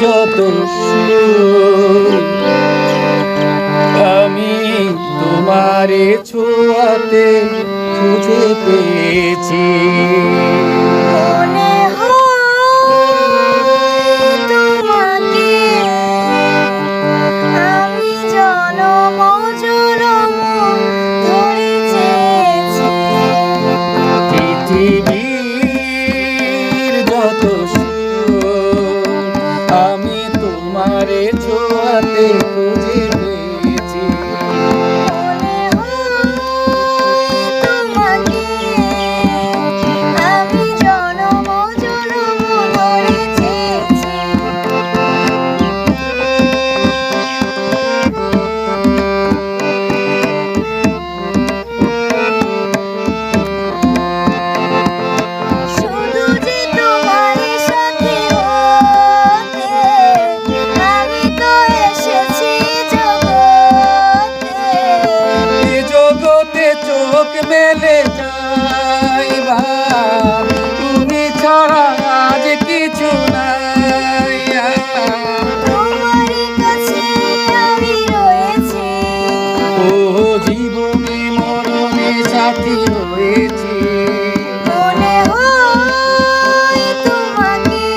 যত সুর আমি তোমারে ছোঁয়াতে খুঁজে পেয়েছি। মনে হয় তোমাকে আমি জনম জনম ধরে চেয়েছি। পৃথিবীর যত সুর আমি তোমারে ছোঁয়াতে খুঁজে পেয়েছি। মনে হয় তোমাকে আমি জনম জনম ধরে চেয়েছি। শুধু যে তোমার সাথে হতে আমি তো এসেছি জগতে। এ জগতে চোখ মেলে যাইবা তুমি ছাড়া আজ কিছু নাই। তোমার কাছে আমি রয়েছি, ও জীবনে মরণে সাথী হয়েছি। মনে হয় তোমাকে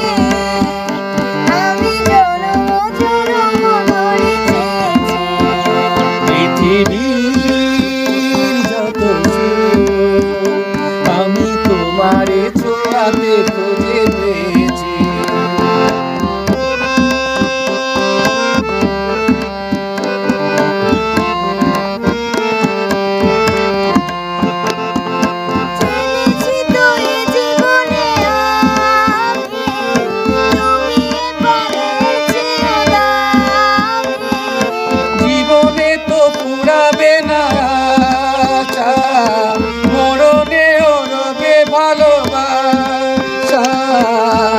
আমি জনম জনম ধরে চেয়েছি। পৃথিবীর যত সুর আমি তোমারে ছোঁয়াতে খুঁজে পেয়েছি। জেনেছি তো এ জীবনে আমি তুমি এপারের চেয়েও দামি। জীবনে তো পুরাবে না আশা, মরণেও রবে ভালোবাসা।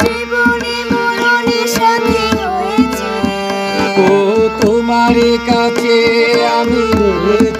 জীবনে মরণে সাথী হয়েছি, ও তোমার কাছে আমি রয়েছি।